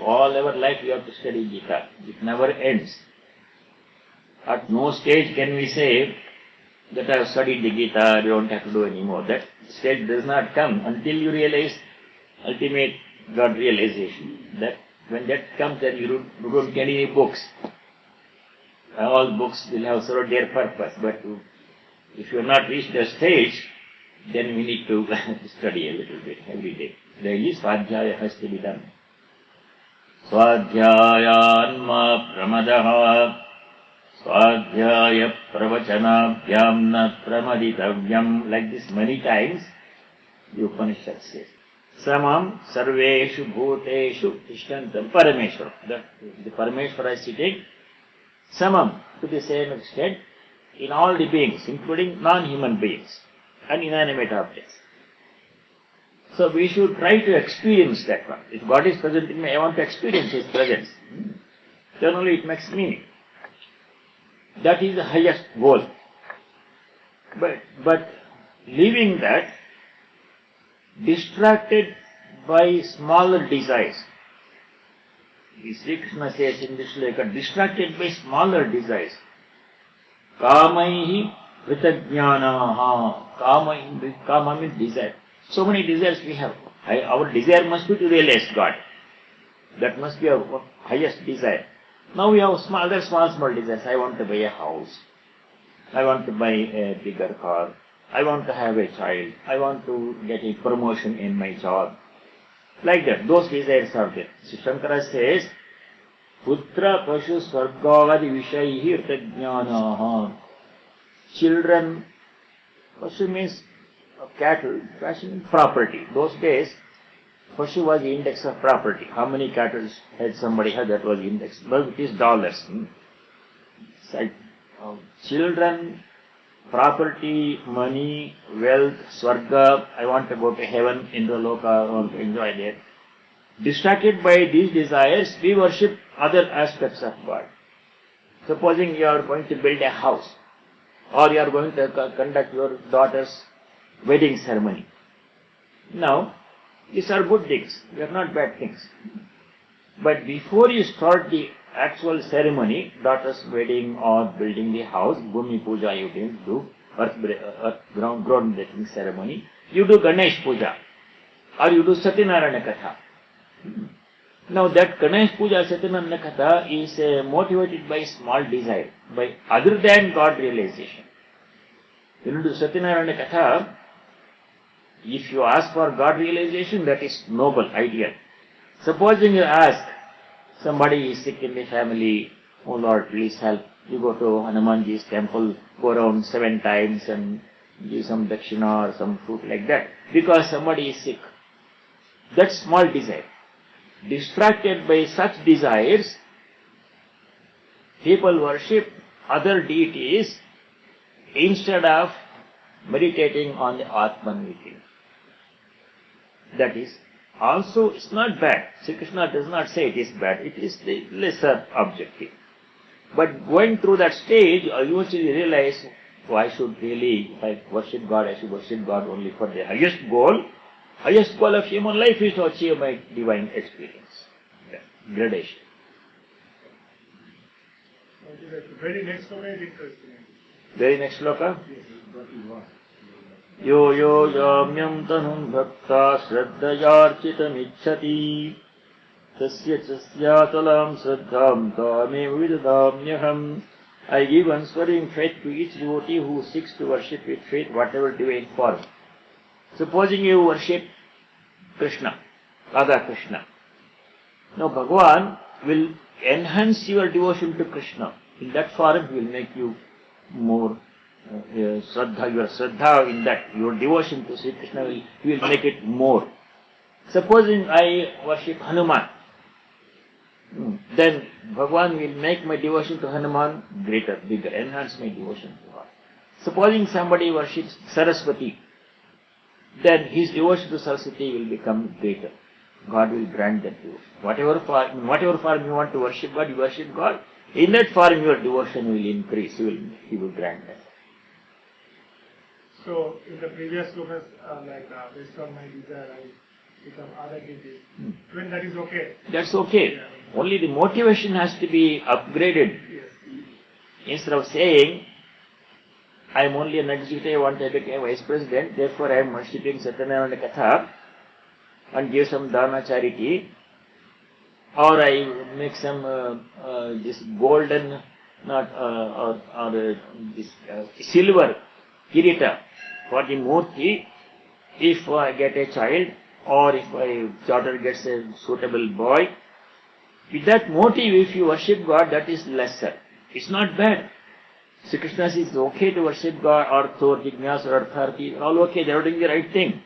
All our life we have to study Gita. It never ends. At no stage can we say that I have studied the Gita, I don't have to do anymore. That stage does not come until you realize ultimate God realization. That when that comes, then you don't get any books. All books will have served their purpose, but if you have not reached that stage, then we need to study a little bit every day. Daily Swadhyaya has to be done. Swadhyayanma pramadaha Swadhyaya pravachanabhyam na pramaditavyam. Like this many times the Upanishad says. Samam sarveshu bhuteshu tishtantam parameshwara. The Parameshwara is sitting samam to the same extent in all the beings, including non-human beings and inanimate objects. So we should try to experience that one. If God is present in me, I want to experience His presence. Then only it makes meaning. That is the highest goal. But leaving that, distracted by smaller desires. Sri Krishna says in this shloka, distracted by smaller desires. Kamaihi vritajnanaha. Kama means desire. So many desires we have. Our desire must be to realize God. That must be our highest desire. Now we have small desires. I want to buy a house. I want to buy a bigger car. I want to have a child. I want to get a promotion in my job. Like that. Those desires are there. So Shankara says, Putra pashu sargavadi vishaihi rtajnanaha. Children, pashu means cattle, pashu means property. Those days, pashu was the index of property. How many cattle had somebody had, that was the index. But it is dollars. So, children, property, money, wealth, swarga, I want to go to heaven, Indraloka, I want to enjoy there. Distracted by these desires, we worship other aspects of God. Supposing you are going to build a house, or you are going to conduct your daughter's wedding ceremony. Now, these are good things, they are not bad things. But before you start the actual ceremony, daughter's wedding or building the house, Bhumi Puja you didn't do, ground breaking ceremony, you do Ganesh Puja, or you do Satyanarayana Katha. Now that Ganesh Puja, Satyanarayana Katha is motivated by small desire, by other than God realization. When you do Satyanarayana Katha, if you ask for God realization, that is noble, ideal. Supposing you ask, somebody is sick in the family, oh Lord, please help. You go to Hanumanji's temple, go around 7 times and give some dakshina or some fruit like that, because somebody is sick. That's small desire. Distracted by such desires, people worship other deities instead of meditating on the Atman within. That is, also it's not bad. Sri Krishna does not say it is bad. It is the lesser objective. But going through that stage, you eventually realize, oh, I should really, if I worship God, I should worship God only for the highest goal. Highest goal of human life is to achieve my divine experience. Gradation. The very next sloka is interesting. Very next sloka? Yo yo yamyam tanum bhakta shraddhayarchitam ichchati tasya chasyatalam shraddham tame vidadamyaham. I give unswerving faith to each devotee who seeks to worship with faith whatever divine form. Supposing you worship Krishna, Radha Krishna. Now Bhagavan will enhance your devotion to Krishna. In that form he will make you more Shraddha, your Shraddha in that, your devotion to Sri Krishna, he will make it more. Supposing I worship Hanuman, then Bhagavan will make my devotion to Hanuman greater, bigger, enhance my devotion to God. Supposing somebody worships Saraswati, then his devotion to Saraswati will become greater. God will grant that devotion. Whatever form you want to worship God, you worship God. In that form your devotion will increase. He will grant that. So, in the previous slokas, based on my desire, become other did this. When that is okay. That's okay. Yeah. Only the motivation has to be upgraded. Yes. Instead of saying, I am only an executive, I want to become vice president, therefore I am worshipping Satyanarayana Katha and give some dana charity, or I make some this golden, not this silver kirita for the murti if I get a child, or if my daughter gets a suitable boy. With that motive, if you worship God, that is lesser. It's not bad. Sri Krishna says it's okay to worship God, Artho, Jignasa, Artharthi, all okay, they are doing the right thing.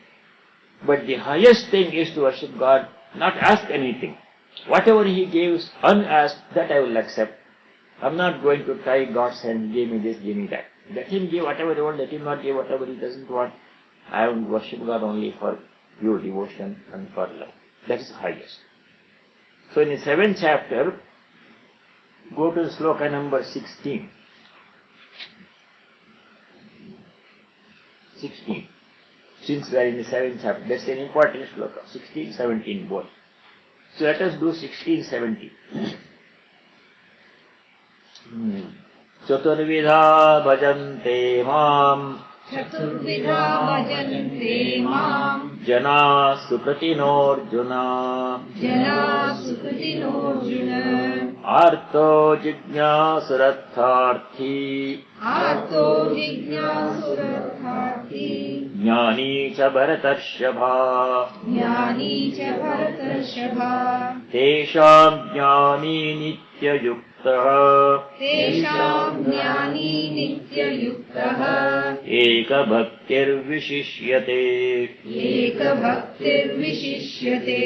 But the highest thing is to worship God, not ask anything. Whatever He gives unasked, that I will accept. I'm not going to tie God's hand, give me this, give me that. Let Him give whatever He wants, let Him not give whatever He doesn't want. I will worship God only for pure devotion and for love. That is the highest. So in the 7th chapter, go to sloka number 16. 16. Since we are in the 7th chapter, that's an important sloka. 16, 17 both. So let us do 16, 17. Chaturvidha bhajante mam Chaturvidha bhajante mam jana sukratinorjuna jana sukratinorjuna arto jignasurattharthi arto jignasurattharthi jnani cha bharatarshava jnani cha bharatarshava tesham jnani nityayukta tesham jnani nityayuktah ekabhaktirvishishyate ekabhaktirvishishyate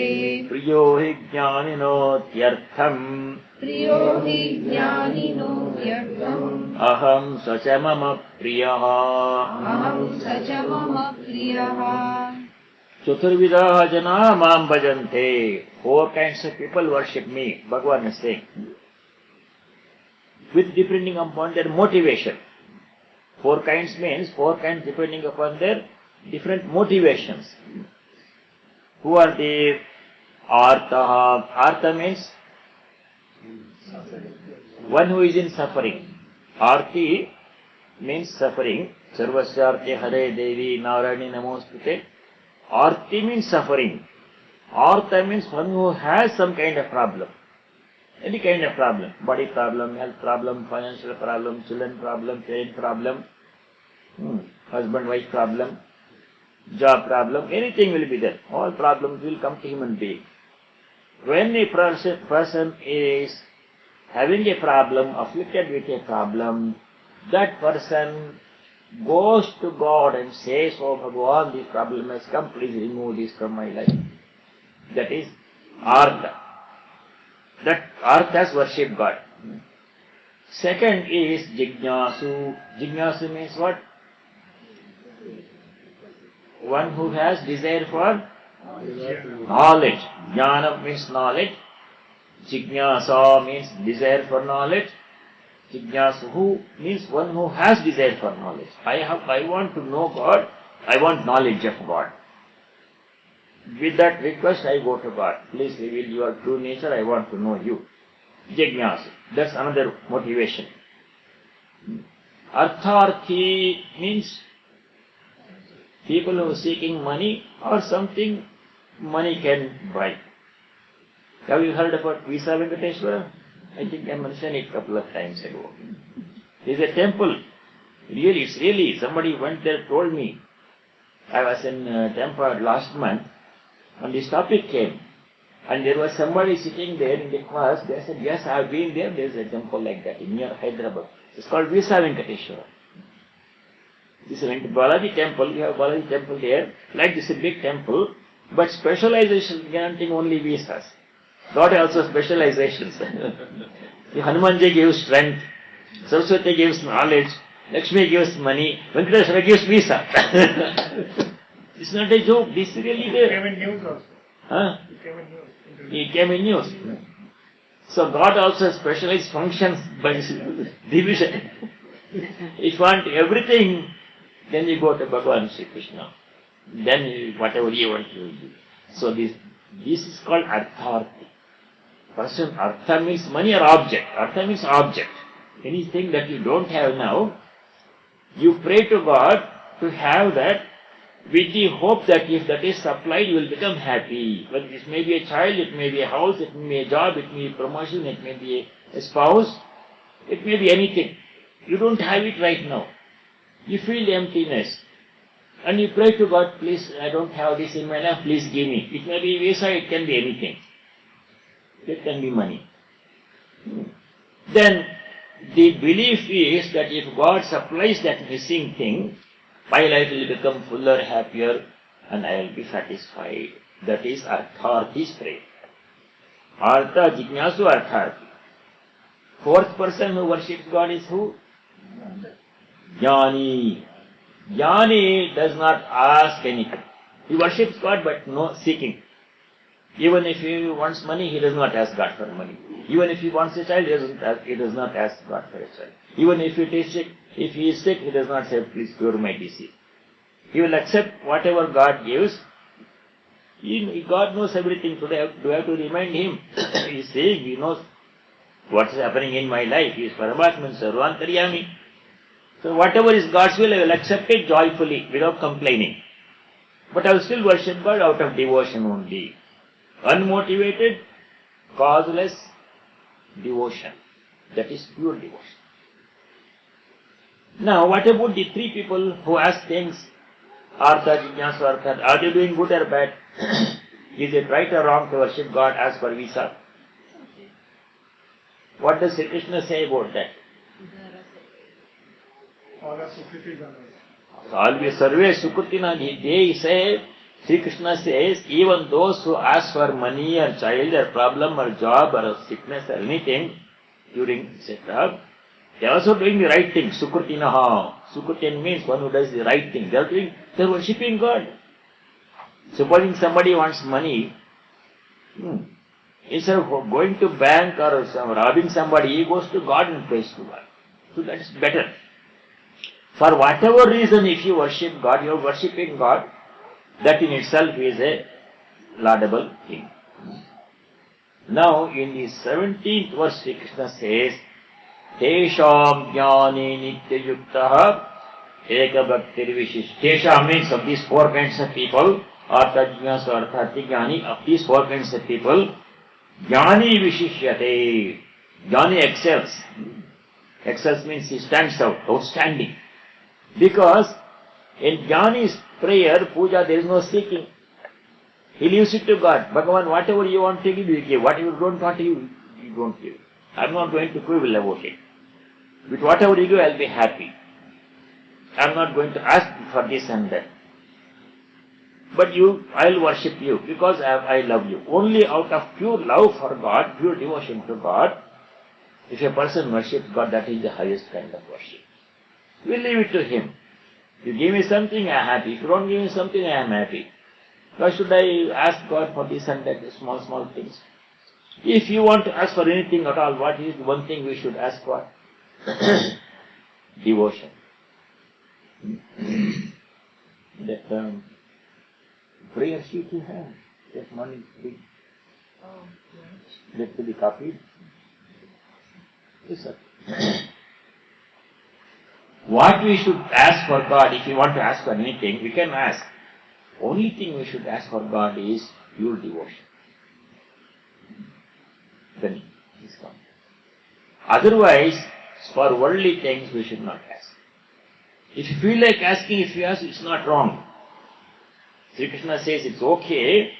priyo hi jnaninotyartham priyo hi jnanino yartam aham sacha mama priyaha aham sacha mama priyaha. Chaturvidha jana mam bhajante. 4 kinds of people worship me, Bhagavan is saying. With depending upon their motivation. 4 kinds means 4 kinds depending upon their different motivations. Who are the artaha? Artha means one who is in suffering. Arti means suffering. Sarvasyarti Hare Devi Narayani Namostute. Arti means suffering. Artha means one who has some kind of problem. Any kind of problem. Body problem, health problem, financial problem, children problem, parent problem, husband-wife problem, job problem, anything will be there. All problems will come to human being. When a person is having a problem, afflicted with a problem, that person goes to God and says, "Oh Bhagavan, this problem has come, please remove this from my life." That is Artha. That Arthas worship God. Second is Jignasu. Jignasu means what? One who has desire for knowledge. Jnana means knowledge. Jignasa means desire for knowledge. Jignasu means one who has desire for knowledge. I want to know God. I want knowledge of God. With that request, I go to God. Please reveal your true nature. I want to know you. Jignasu. That's another motivation. Artharthi means people who are seeking money or something money can buy. Have you heard about Visa Venkateshwara? I think I mentioned it a couple of times ago. There is a temple. Really, somebody went there, told me. I was in temple last month and this topic came. And there was somebody sitting there in the class. They said, "Yes, I have been there. There is a temple like that near Hyderabad. It's called Visa Venkateshwara. This is Balaji temple. We have Balaji temple there. Like this is a big temple. But specialization granting only visas. God also specializations. Hanumanji gives strength. Saraswati gives knowledge. Lakshmi gives money. Venkateshwara gives visa. It's not a joke. This is really there. It came in news also. Huh? It came in news. It came in news. So God also specialized functions by division. If you want everything, then you go to Bhagavan Sri Krishna. Then whatever you want to do. So this is called artharthi. Person, artha means money or object. Artha means object. Anything that you don't have now, you pray to God to have that with the hope that if that is supplied, you will become happy. But it may be a child, it may be a house, it may be a job, it may be promotion, it may be a spouse, it may be anything. You don't have it right now. You feel emptiness. And you pray to God, please, I don't have this in my life, please give me. It may be visa, it can be anything. It can be money. Then the belief is that if God supplies that missing thing, my life will become fuller, happier, and I will be satisfied. That is artharthi's prayer. Artha jignasu artharthi. Fourth person who worships God is who? Jnani. Jnani does not ask anything. He worships God but no seeking. Even if he wants money, he does not ask God for money. Even if he wants a child, he does not ask God for a child. Even if he is sick, he does not say, please cure my disease. He will accept whatever God gives. God knows everything. Today, do I have to remind him? He is saying, he knows what is happening in my life. He is Paramatman Sarvantaryami. So whatever is God's will, I will accept it joyfully, without complaining. But I will still worship God out of devotion only. Unmotivated, causeless devotion. That is pure devotion. Now, what about the three people who ask things? Artha, Jignasu, Artha. Are they doing good or bad? Is it right or wrong to worship God as per visa? What does Sri Krishna say about that? All are Sukriti Ganas. Always Sarve Sukritina. They say, Sri Krishna says, even those who ask for money or child or problem or job or sickness or anything during etc., they are also doing the right thing. Sukrutinaha. Sukrutin means one who does the right thing. They are worshipping God. Supposing somebody wants money, instead of going to bank or robbing somebody, he goes to God and prays to God. So that is better. For whatever reason, if you worship God, you are worshipping God. That in itself is a laudable thing. Now, in the 17th verse, Sri Krishna says, Tesham jnani nityayuktaha eka bhaktir vishish. Tesham means of these four kinds of people, artha jnanasu arthati jnani, of these four kinds of people, jnani vishishyate. Jnani excels. Excels means he stands out, outstanding. Because in Jnani's prayer, puja, there is no seeking. He leaves it to God. Bhagavan, whatever you want to give, you give. Whatever you don't want to give, you don't give. I am not going to quibble about it. With whatever you give, I will be happy. I am not going to ask for this and that. But I will worship you because I love you. Only out of pure love for God, pure devotion to God, if a person worships God, that is the highest kind of worship. We will leave it to him. If you give me something, I am happy. If you don't give me something, I am happy. Why should I ask God for this and that, small things? If you want to ask for anything at all, what is the one thing we should ask for? Devotion. That prayer sheet you have, that one is big. That to be copied. Yes, sir. What we should ask for God, if we want to ask for anything, we can ask. Only thing we should ask for God is pure devotion. Then He's come. Otherwise, for worldly things we should not ask. If you feel like asking, if you ask, it's not wrong. Sri Krishna says it's okay.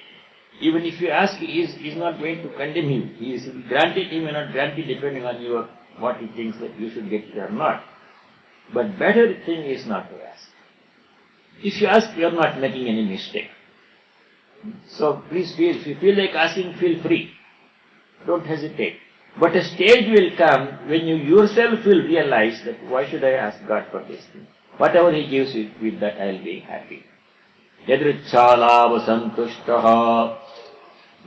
Even if you ask, he is not going to condemn you. He will grant it, he may not grant it depending on what he thinks that you should get it or not. But better thing is not to ask. If you ask, you are not making any mistake. So please if you feel like asking, feel free. Don't hesitate. But a stage will come when you yourself will realize that why should I ask God for this thing? Whatever He gives you, with that I will be happy. Yadrichālāva santushtaha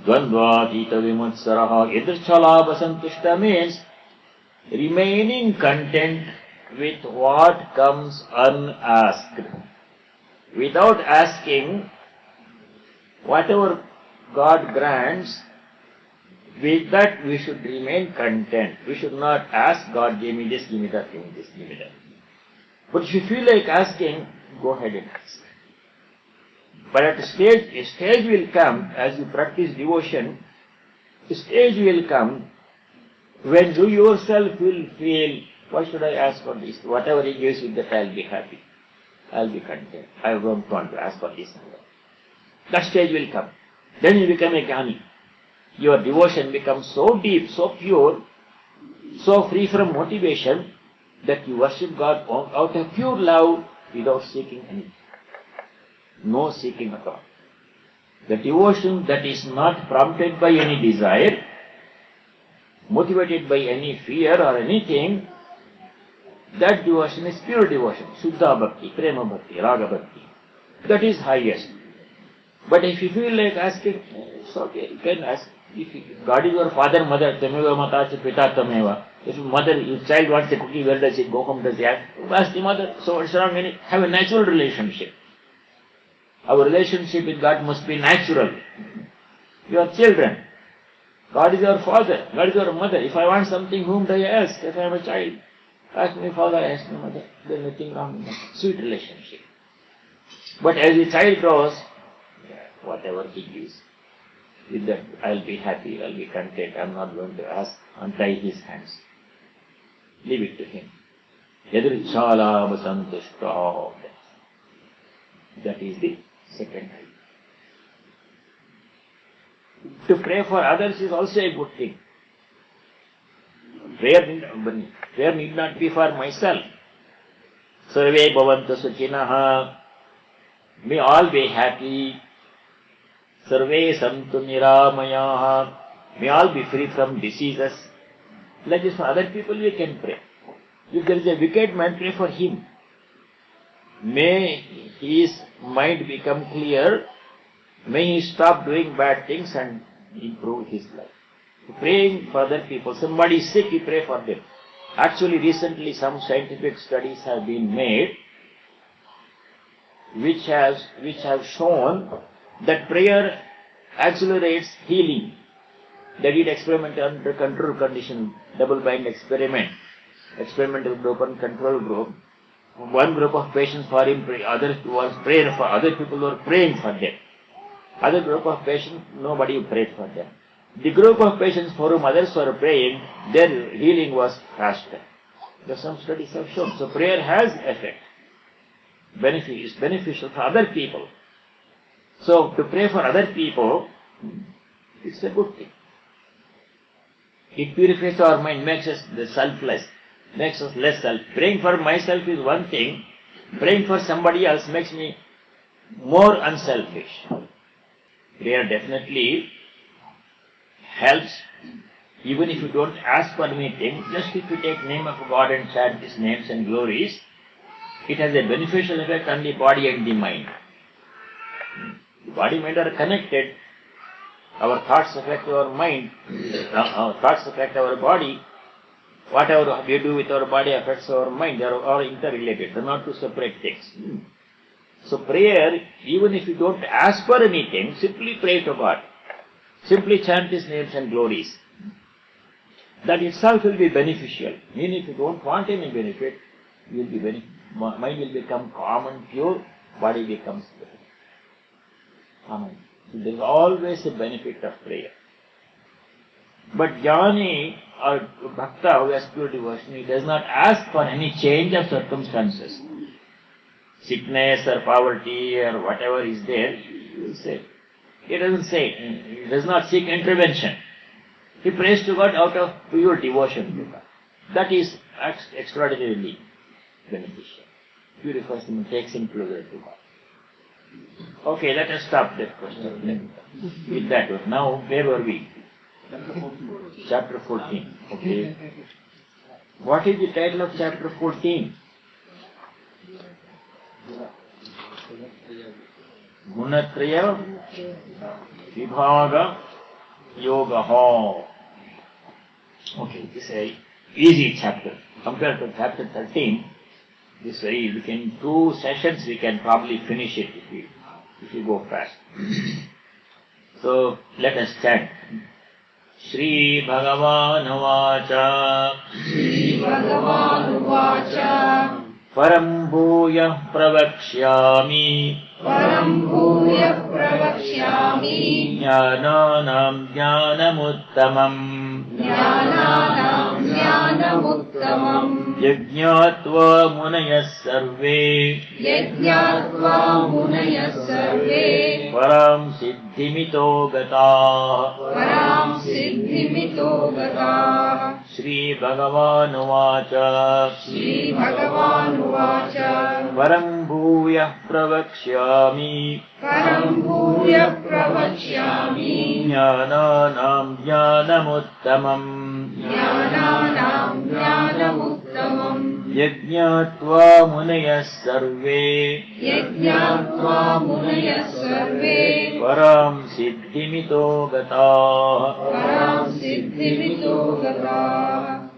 dvandvātīta vimutsaraha. Yadrichālāva santushta means remaining content with what comes unasked. Without asking, whatever God grants, with that we should remain content. We should not ask God, give me this, give me that, give me this, give me that. But if you feel like asking, go ahead and ask. But at a stage will come, as you practice devotion, a stage will come when you yourself will feel, why should I ask for this? Whatever He gives with that, I'll be happy. I'll be content. I don't want to ask for this and that. That stage will come. Then you become a jnani. Your devotion becomes so deep, so pure, so free from motivation, that you worship God out of pure love without seeking anything. No seeking at all. The devotion that is not prompted by any desire, motivated by any fear or anything, that devotion is pure devotion. Shuddha bhakti, prema bhakti, raga bhakti. That is highest. But if you feel like asking, it's okay, you can ask. If God is your father, mother, tameva matacha pita tameva. If your child wants a cookie, where does it go home? Does he ask the mother? So what's wrong in it? Have a natural relationship. Our relationship with God must be natural. You are children. God is your father. God is your mother. If I want something, whom do I ask? If I am a child, ask my father, ask my mother. There is nothing wrong in that. Sweet relationship. But as the child grows, whatever he gives, with that I'll be happy, I'll be content. I'm not going to ask, untie his hands. Leave it to him. Yadrichala vasantushta. That is the second type. To pray for others is also a good thing. Prayer need not be for myself. Sarve bhavantu sukhinaha. May all be happy. Sarve santu niramayaha. May all be free from diseases. Like this for other people we can pray. If there is a wicked man, pray for him. May his mind become clear. May he stop doing bad things and improve his life. Praying for other people. Somebody is sick, you pray for them. Actually, recently some scientific studies have been made which have shown that prayer accelerates healing. They did experiment under control condition, double-blind experiment. Experimental group and control group. One group of patients for him, others was praying for other people who were praying for them. Other group of patients, nobody prayed for them. The group of patients for whom others were praying, their healing was faster. Some studies have shown. So prayer has effect. Is beneficial for other people. So to pray for other people, it's a good thing. It purifies our mind, makes us selfless, makes us less self. Praying for myself is one thing. Praying for somebody else makes me more unselfish. Prayer definitely helps, even if you don't ask for anything. Just if you take name of God and chant His names and glories, it has a beneficial effect on the body and the mind. The body and mind are connected. Our thoughts affect our mind. Our thoughts affect our body. Whatever we do with our body affects our mind. They are all interrelated. They are not two separate things. So prayer, even if you don't ask for anything, simply pray to God. Simply chant His names and glories. That itself will be beneficial. Meaning if you don't want any benefit, you will be mind will become calm and pure, body becomes pure. Amen. So there is always a benefit of prayer. But jnani or bhakta who has pure devotion, he does not ask for any change of circumstances. Sickness or poverty or whatever is there, he will say. He doesn't say, he does not seek intervention. He prays to God out of pure devotion to God. That is extraordinarily beneficial. Purifies him and takes him closer to God. Okay, let us stop that question. With that one. Now, where were we? Chapter 14. Okay. What is the title of chapter 14? Gunatraya Vibhaga Yoga. Okay, this is a easy chapter. Compared to chapter 13, this very, in 2 sessions we can probably finish it if we go fast. So let us chant. Shri Bhagavan Vacha Bhagavan Vacha Param Bhuyah Pravakshyami Param Bhuya Pravakshyami Jnananam Jnanamuttamam Jnananam Jnanamuttamam Yajñātva Munayas Sarve Yajñātva Munayas Sarve Param Siddhimito Gataः Param Siddhimito Gataः Shri Bhagavan Vacha Shri Bhagavan Vacha Param Bhuyah Pravakshyami Param Bhuya Pravakshyami Jnananam Jnanamuttamam Jnananam Jnanamuttamam Yajñātva Munayas Sarve Yajñātva Munayas Sarve Param Siddhimito Gataः Param Siddhimito Gataः.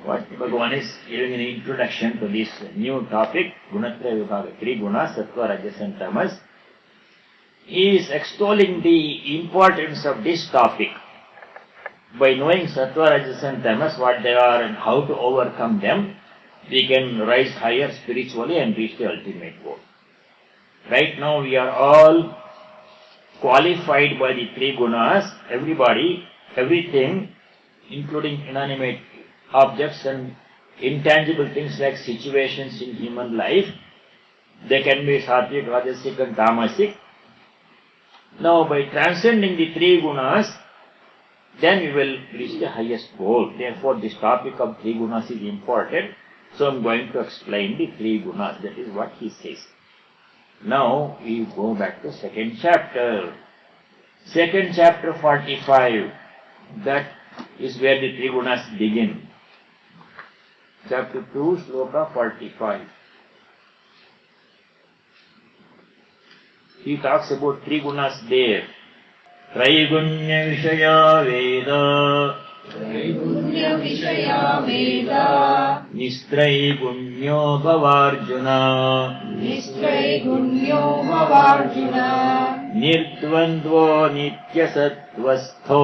What Bhagavan is giving an introduction to this new topic, Gunatraya Vibhaga, three gunas, Sattva, Rajas and Tamas. He is extolling the importance of this topic. By knowing Sattva, Rajas and Tamas, what they are and how to overcome them, we can rise higher spiritually and reach the ultimate goal. Right now we are all qualified by the three gunas, everybody, everything, including inanimate objects and intangible things like situations in human life. They can be sattvic, rajasic and tamasic. Now by transcending the three gunas, then we will reach the highest goal. Therefore this topic of three gunas is important. So I am going to explain the three gunas. That is what he says. Now we go back to second chapter. Second chapter 45. That is where the three gunas begin. Chapter 2, Sloka 45. He talks about three gunas there. Traigunya Vishaya Veda Traigunya Vishaya Veda Nistraigunya Bhavarjuna Nistraigunya Bhavarjuna Nirdvandvo Nityasattvastho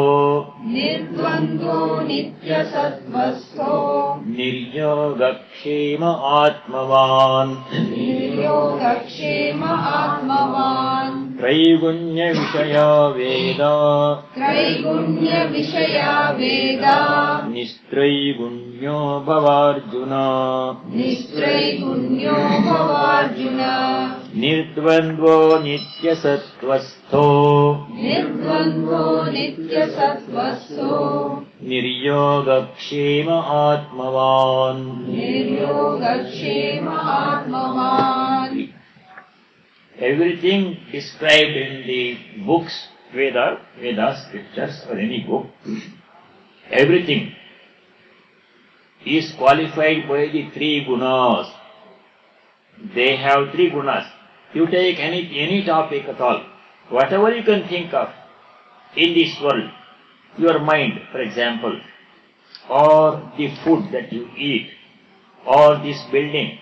Nirdvandvo Nityasattvastho Niryogakshema Atmavan Niryogakshema Atmavan Traigunya Vishaya Veda Traigunya Vishaya Veda Nistraigunya Bhavarjuna Nistraigunya Bhavarjuna Nirdvandvo Nityasattvastho Nirdvandvo Nityasattvastho Niryogakshema Atmavan. Niryogakshema Atmavan. Everything described in the books, Vedas, scriptures or any book, everything is qualified by the three gunas. They have three gunas. You take any topic at all, whatever you can think of in this world, your mind, for example, or the food that you eat, or this building,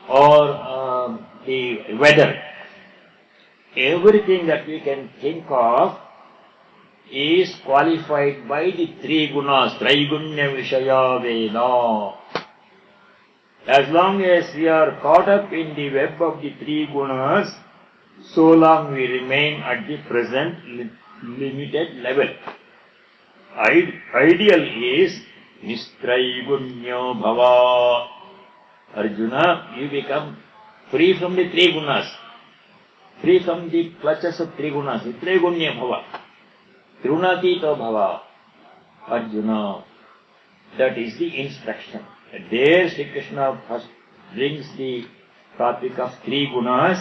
or the weather, everything that we can think of is qualified by the three gunas, Traigunya Vishaya Veda. As long as we are caught up in the web of the three gunas, so long we remain at the present limited level. Ideal is Nistraigunya Bhava. Arjuna, you become free from the three gunas, free from the clutches of three gunas. Nistraigunya Bhava. Trunatito Bhava. Arjuna. That is the instruction. There Sri Krishna first brings the topic of three gunas,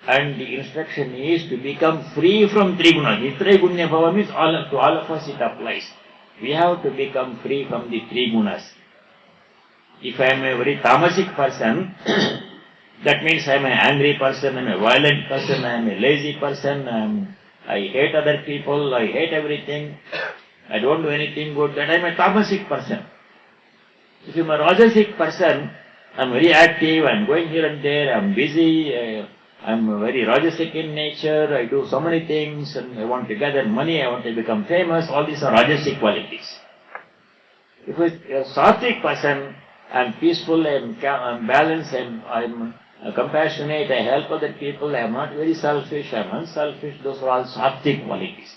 and the instruction is to become free from three gunas. Nitraigunya Bhava means to all of us it applies. We have to become free from the three gunas. If I am a very tamasic person, that means I am an angry person, I am a violent person, I am a lazy person, I hate other people, I hate everything, I don't do anything good, that I am a tamasic person. If I am a rajasic person, I am very active, I am going here and there, I am busy, I I'm very rajasic in nature, I do so many things, and I want to gather money, I want to become famous, all these are rajasic qualities. If it's a sattvic person, I'm peaceful, I'm balanced, I'm compassionate, I help other people, I'm not very selfish, I'm unselfish, those are all sattvic qualities.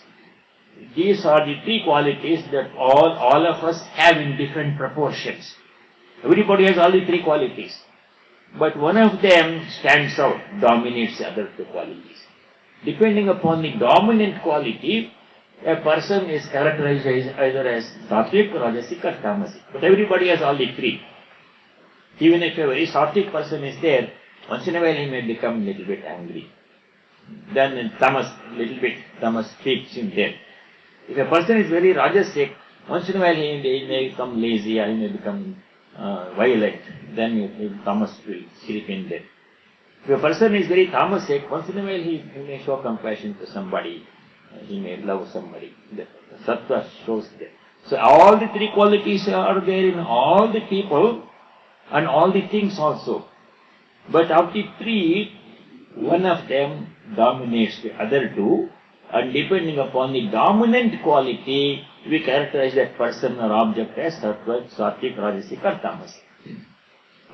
These are the three qualities that all of us have in different proportions. Everybody has all the three qualities. But one of them stands out, dominates the other two qualities. Depending upon the dominant quality, a person is characterized either as sattvic, rajasic or tamasic. But everybody has all the three. Even if a very sattvic person is there, once in a while he may become a little bit angry. Then tamas creeps in there. If a person is very rajasic, once in a while he may become lazy or he may become violent, then tamas will creep in there. If a person is very tamasic, once in a while he may show compassion to somebody, he may love somebody. The sattva shows there. So all the three qualities are there in all the people and all the things also. But of the three, one of them dominates the other two, and depending upon the dominant quality, we characterize that person or object as sattva, sattvic, rajasic or tamasic.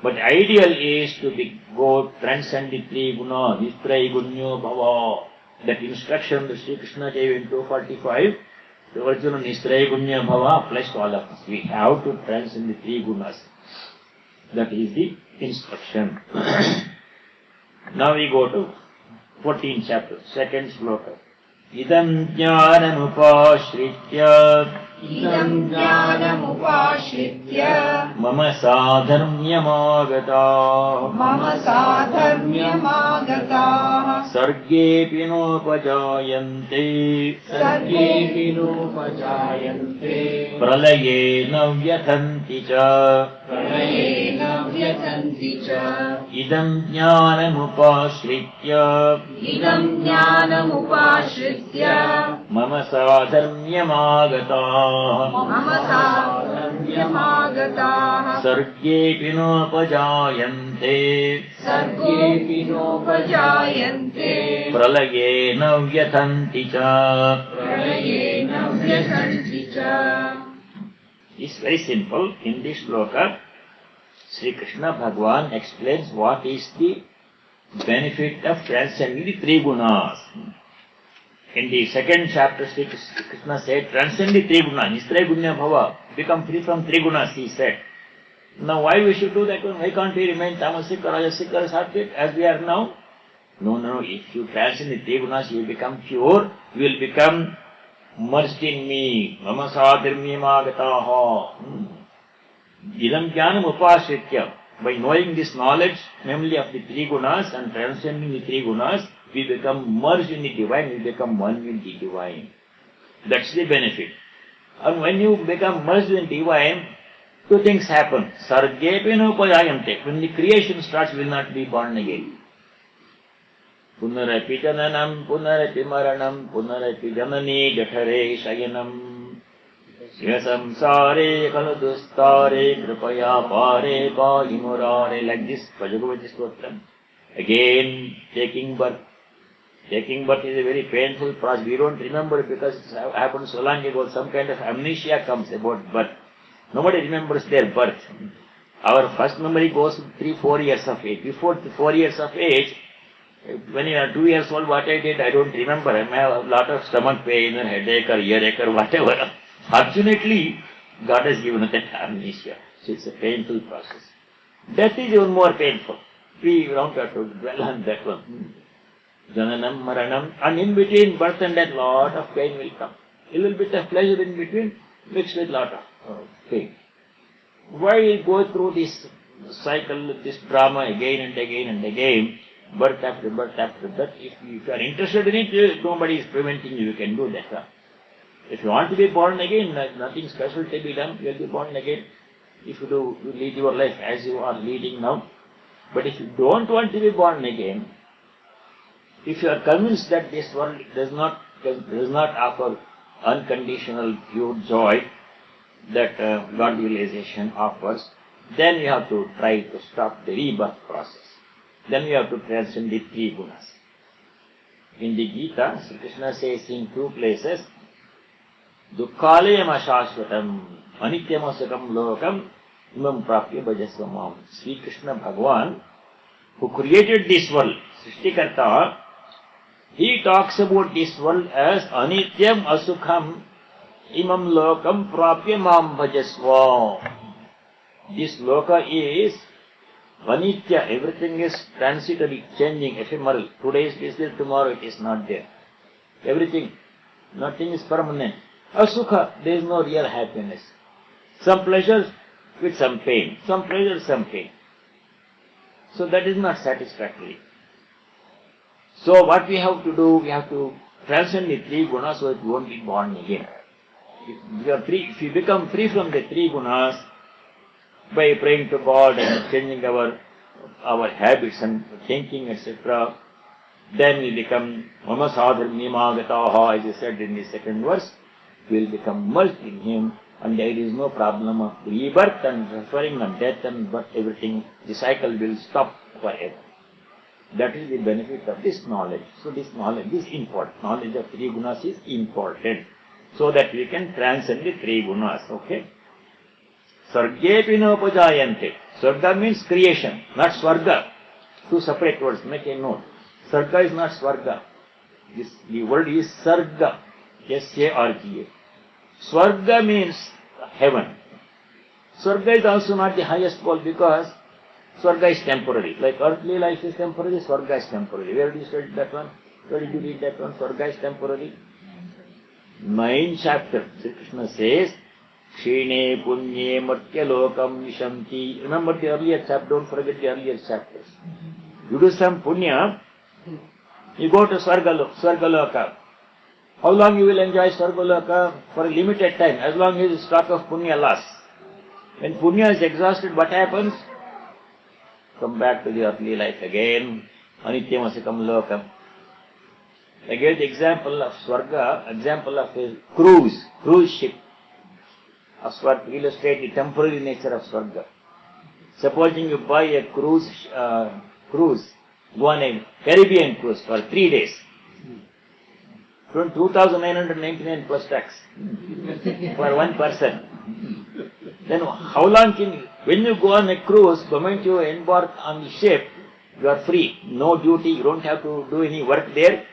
But ideal is to go transcend the three guna, nistray gunyo bhava. That instruction that Sri Krishna gave in 245, the original nistray gunya bhava applies to all of us. We have to transcend the three gunas. That is the instruction. Now we go to 14th chapter, second sloka. Idam jnanamupashritya Idam jnanamupashritya mama sadharmyamagata Mama sadharmyamagata sargepi nopajayante Sargepi nopajayante pralayena vyathanti cha Pralayena vyatanti cha idam jnanamupashritya Idam jnanamupashritya mama sadharmyamagata Mama sadharmyamagata sargepi nopajayante Sargepi nopajayante pralayena vyathanti cha. Pralayena vyatanti cha. It's very simple. In this sloka, Sri Krishna Bhagavan explains what is the benefit of transcending the three gunas. In the second chapter, Sri Krishna said, transcend the three gunas, nistray gunya bhava, become free from three gunas, he said. Now why we should do that one? Why can't we remain tamasic or rajasic or sattvic as we are now? No. If you transcend the three gunas, you will become pure, you will become merged in me. Mama sadharmyamagataha. Idam jnanam upashritya. By knowing this knowledge, namely of the three gunas and transcending the three gunas, we become merged in the divine, we become one with the divine. That's the benefit. And when you become merged in divine, two things happen. Sargepi nopajayante. When the creation starts, we will not be born again. Punarapi jananam, punarapi maranam, punarapi janani jathare shayanam. Samsare kaladustare kripaya pare paimurare. Like this, Bhagavad Stotram. Again, taking birth. Taking birth is a very painful process. We don't remember because it happened so long ago. Some kind of amnesia comes about birth. Nobody remembers their birth. Our first memory goes to 3-4 years of age. Before 4 years of age, when you are 2 years old, what I did, I don't remember. I may have a lot of stomach pain or headache or earache or whatever. Fortunately, God has given us that amnesia. So it's a painful process. Death is even more painful. We don't have to dwell on that one. Jananam, maranam, and in between birth and death, lot of pain will come. A little bit of pleasure in between, mixed with lot of pain. Why go through this cycle, this drama again and again and again, birth after birth after birth? If you are interested in it, nobody is preventing you, you can do that. If you want to be born again, nothing special to be done, you will be born again. If you do, you lead your life as you are leading now. But if you don't want to be born again, if you are convinced that this world does not offer unconditional pure joy that God realization offers, then you have to try to stop the rebirth process. then we have to transcend the three gunas. In the Gita, Sri Krishna says in two places, Dukkalayam ashashvatam, anityamasakam lokam, imam prapya bhajasvamam. Sri Krishna Bhagavan, who created this world, Srishtikarta, he talks about this world as anityam asukham, imam lokam prapya mam bhajasva. This loka is anitya, everything is transitory, changing, ephemeral. Today is there, tomorrow it is not there. Everything, nothing is permanent. Asukha, there is no real happiness. Some pleasures with some pain. Some pleasure, some pain. So that is not satisfactory. So what we have to do, we have to transcend the three gunas so that we won't be born again. If we become free from the three gunas, by praying to God and changing our habits and thinking, etc., then we become mama sadharmimagataha, as he said in the second verse, we will become merged in Him, and there is no problem of rebirth and suffering and death and but everything. The cycle will stop forever. That is the benefit of this knowledge. So this knowledge is important. Knowledge of three gunas is important, so that we can transcend the three gunas. Okay? Sargepi nopajayante. Sarga means creation, not swarga. Two separate words. Make a note. Sarga is not swarga. The word is sarga. S-A-R-G-A. Swarga means heaven. Swarga is also not the highest goal because swarga is temporary. Like earthly life is temporary, swarga is temporary. Where did you study that one? Where did you read that one? Swarga is temporary. 9th chapter, Sri Krishna says, Kshine punye martya lokam vishanti. Remember the earlier chapter, don't forget the earlier chapters. You do some punya, you go to Swargaloka. How long you will enjoy Swargaloka? For a limited time, as long as the stock of punya lasts. When punya is exhausted, what happens? Come back to the earthly life again. Anityamasakam lokam. I gave the example of Swarga, example of a cruise ship. Of Swarga, to illustrate the temporary nature of Swarga. Supposing you buy a cruise, go on a Caribbean cruise for 3 days. 2,999 plus tax for one person. Then how long when you go on a cruise, the moment you embark on the ship, you are free. No duty, you don't have to do any work there.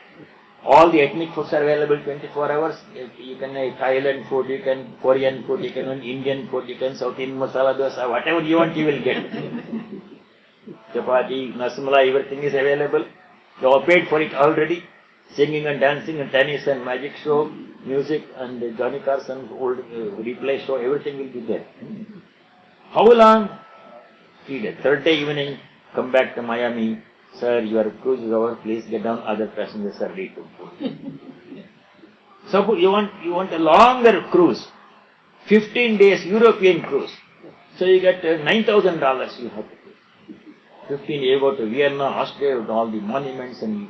All the ethnic foods are available 24 hours. You can eat Thailand food, you can Korean food, you can Indian food, you can South Indian masala dosa, whatever you want you will get. Chapati, nasamala, everything is available. You have paid for it already. Singing and dancing and tennis and magic show, music and Johnny Carson's old replay show, everything will be there. How long? 3 days. Third day evening, come back to Miami. Sir, your cruise is over, please get down, other passengers are ready to go. So you want a longer cruise, 15 days European cruise. So you get $9,000 you have to pay. 15, you go to Vienna, Austria with all the monuments and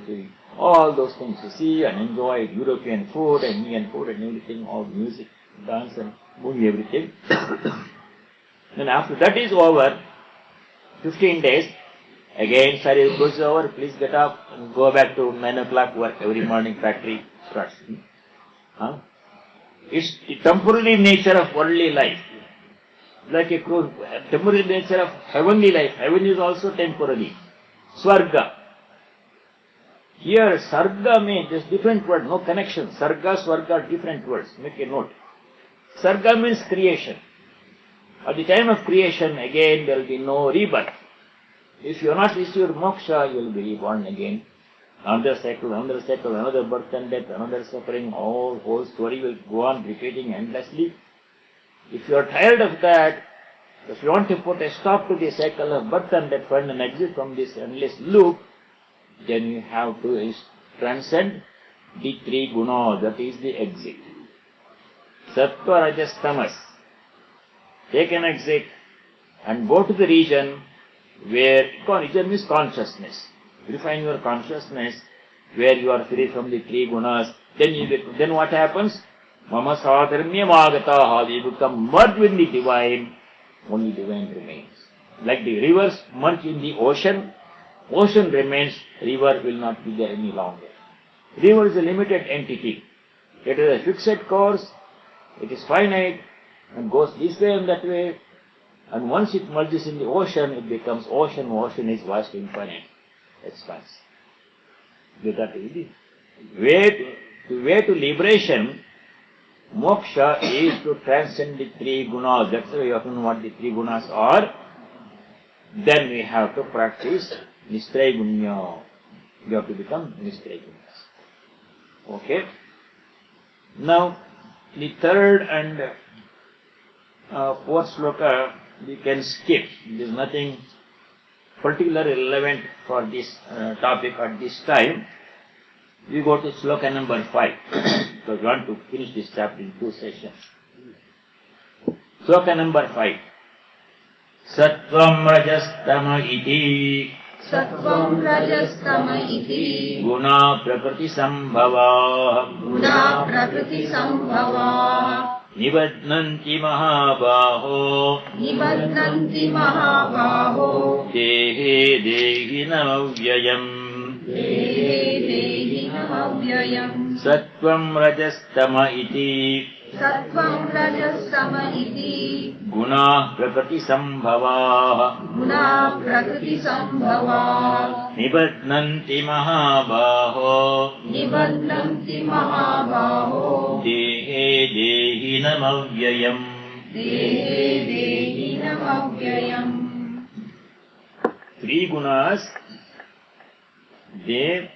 all those things to see and enjoy European food and Indian food and everything, all music, dance and movie, everything. Then after that is over, 15 days, again, sorry, cruise is over, please get up and go back to 9 o'clock work, every morning factory starts. It's the temporary nature of worldly life. Like a cruise, temporary nature of heavenly life. Heaven is also temporary. Swarga. Here, Sarga means, there's different word, no connection. Sarga, Swarga, different words. Make a note. Sarga means creation. At the time of creation, again, there will be no rebirth. If you have not received moksha, you will be reborn again. Another cycle, another birth and death, another suffering, whole story will go on repeating endlessly. If you are tired of that, if you want to put a stop to the cycle of birth and death, find an exit from this endless loop, then you have to transcend the three gunas, that is the exit. Sattva, Rajas, Tamas. Take an exit and go to the region where, region means consciousness. Refine your consciousness where you are free from the three gunas. Then what happens? Mama sadharmya magataha. You become merged with the divine. Only divine remains. Like the rivers merge in the ocean, ocean remains, river will not be there any longer. River is a limited entity. It is a fixed course, it is finite, and goes this way and that way, and once it merges in the ocean, it becomes ocean. Ocean is vast, infinite expanse. That is the way to liberation. Moksha is to transcend the three gunas. That's why you have to know what the three gunas are. Then we have to practice Nistraigunya. You have to become Nistraigunyas. Okay? Now, the third and fourth sloka we can skip. There is nothing particularly relevant for this topic at this time. We go to sloka number 5. Because we want to finish this chapter in 2 sessions. Sloka number 5. Sattvam rajastama iti Sattvam rajastama iti guna prakriti sambhava guna prakriti sambhava nibadnanti mahabaho nibadnanti mahabaho dehe dehi namavyayam dehi namavyayam. Sattvam rajastama iti Sattvam rajastama iti guna prakriti sambhava guna prakriti sambhava nibadnanti mahabaho nibadnanti mahabaho dehe dehi namavyayam. dehi namavyayam. Three gunas, they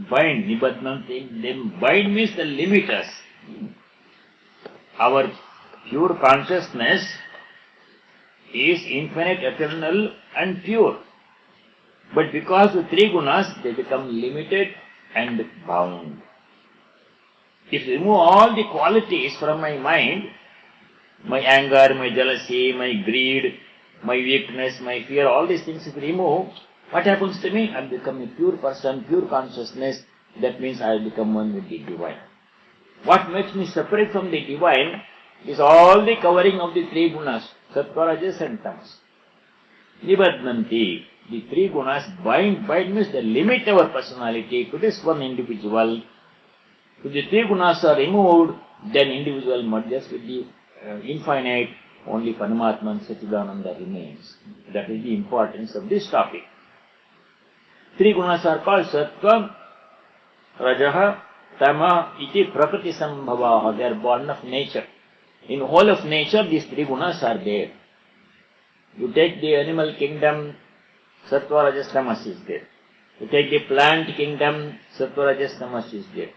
bind, nibadnanti, they bind means they limit us. Our pure consciousness is infinite, eternal and pure. But because of three gunas, they become limited and bound. If you remove all the qualities from my mind, my anger, my jealousy, my greed, my weakness, my fear, all these things if you remove, what happens to me? I become a pure person, pure consciousness. That means I become one with the divine. What makes me separate from the divine is all the covering of the three gunas, sattva, rajas and tamas. Nibadnanti, the three gunas bind means they limit our personality to this one individual. If the three gunas are removed, then individual merges with the infinite, only Paramatman Satchidananda remains. That is the importance of this topic. Three gunas are called sattva, rajaha, tama, iti prakriti sambhava. They are born of nature. In whole of nature, these three gunas are there. You take the animal kingdom, sattva, rajas, tamas is there. You take the plant kingdom, sattva, rajas, tamas is there.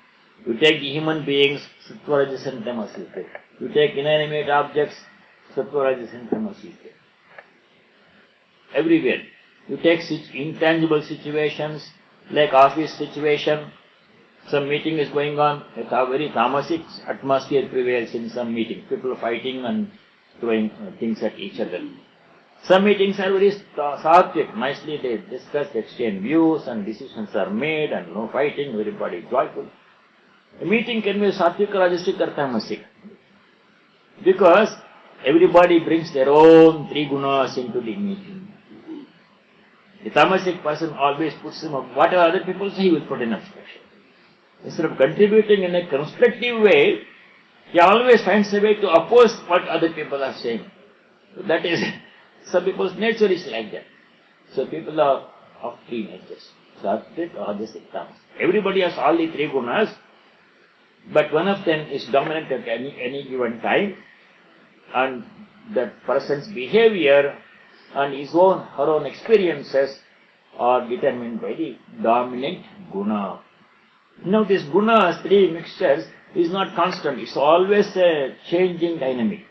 You take the human beings, sattva, rajas and tamas is there. You take inanimate objects, sattva, rajas and tamas is there. Everywhere. You take intangible situations, like office situation. Some meeting is going on, a very tamasic atmosphere prevails in some meeting. People are fighting and throwing things at each other. Some meetings are very sattvic. Nicely they discuss, exchange views and decisions are made and no fighting, everybody is joyful. A meeting can be sattvic, rajasic or tamasic. Because everybody brings their own three gunas into the meeting. The tamasic person always puts him up. Whatever other people say, he will put in obstruction. Instead of contributing in a constructive way, he always finds a way to oppose what other people are saying. So that is, some people's nature is like that. So people are of three natures. Sattvic, rajasic, tamas. Everybody has all the three gunas, but one of them is dominant at any given time, and that person's behavior and her own experiences are determined by the dominant guna. Now this gunas, three mixtures, is not constant. It's always a changing dynamic.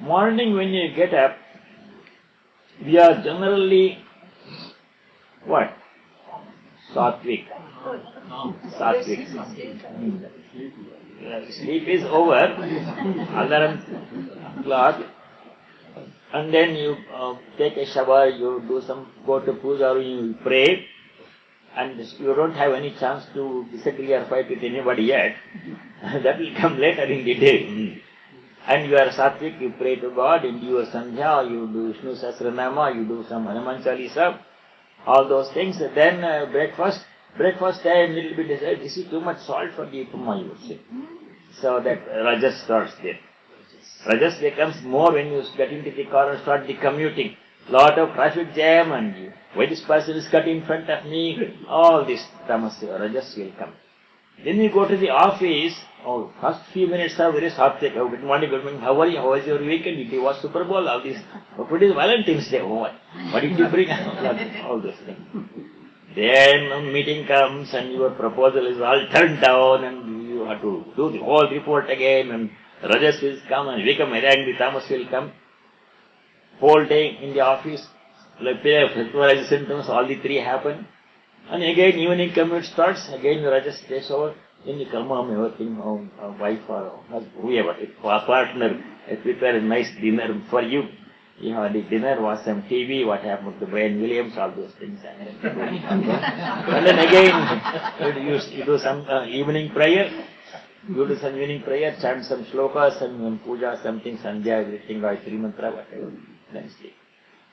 Morning when you get up, we are generally what? Sattvic. Sattvic. Sleep is over, alarm clock, and then you take a shower, you go to puja or you pray, and you don't have any chance to disagree or fight with anybody yet. That will come later in the day. And you are sattvic, you pray to God, and you do your sandhya, you do Vishnu Sahasranama, you do some Hanuman Chalisa, all those things. Then breakfast time, little bit, this is too much salt for the upama, you would say. So that rajas starts there. Rajas becomes more when you get into the car and start the commuting. Lot of traffic jam and why this person is cut in front of me, all this tamas, rajas will come. Then you go to the office, first few minutes are very sattvic. Good morning, how are you, how was your weekend, it was Super Bowl, all this. Today is Valentine's Day, what did you bring? All those things. Then meeting comes and your proposal is all turned down and you have to do the whole report again and rajas will come and become angry, tamas will come. Whole day in the office, like festivalized symptoms, all the three happen. And again evening commute starts, again the rajas takes over. Then you come home, everything, wife or whoever, partner, prepare a nice dinner for you. You know, the dinner was some TV, what happened to Brian Williams, all those things. And then again, you do some evening prayer. You do some evening prayer, chant some shlokas, some puja, something, sandhya, everything, Gayatri mantra, whatever. Then sleep.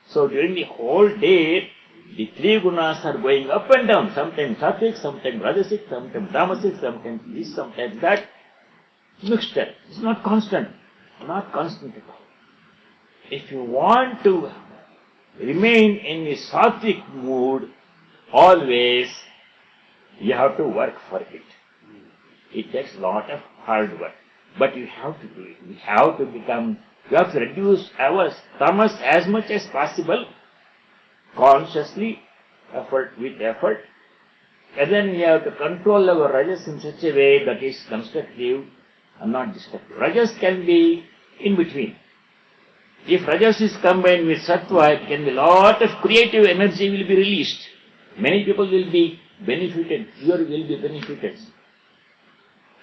So during the whole day, the three gunas are going up and down. Sometimes sattvic, sometimes rajasic, sometimes tamasic, sometimes this, sometimes that. Mixture. It's not constant. Not constant at all. If you want to remain in the sattvic mood, always, you have to work for it. It takes a lot of hard work. But you have to do it. You have to reduce our tamas as much as possible, consciously, with effort. And then we have to control our rajas in such a way that is constructive and not destructive. Rajas can be in between. If rajas is combined with sattva, it can be a lot of creative energy will be released. Many people will be benefited. You will be benefited.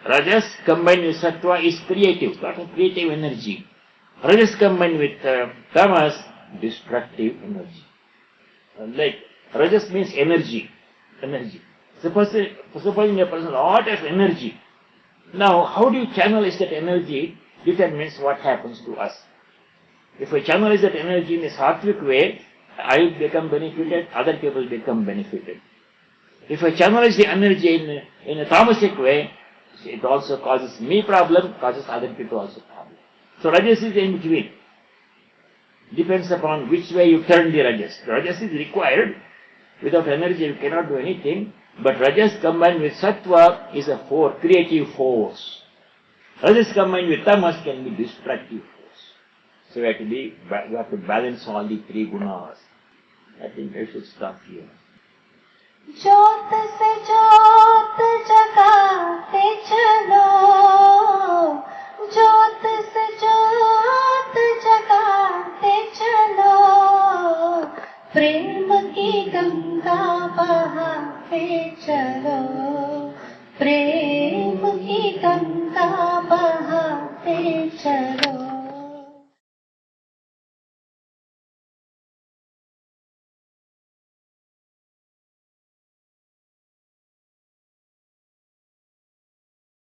Rajas combined with sattva is creative, lot of creative energy. Rajas combined with tamas, destructive energy. Like rajas means energy. Supposing a person lot of energy. Now, how do you channelize that energy determines what happens to us. If I channelize that energy in a sattvic way, I become benefited, other people become benefited. If I channelize the energy in a tamasic way, it also causes me problem, causes other people also problem. So rajas is in between. Depends upon which way you turn the rajas. Rajas is required. Without energy you cannot do anything. But rajas combined with sattva is a creative force. Rajas combined with tamas can be destructive force. So you have to balance all the three gunas. I think I should stop here. ज्योत से ज्योत जगाते चलो, ज्योत से ज्योत जगाते चलो, प्रेम की गंगा बहाते चलो, प्रेम की गंगा बहाते चलो।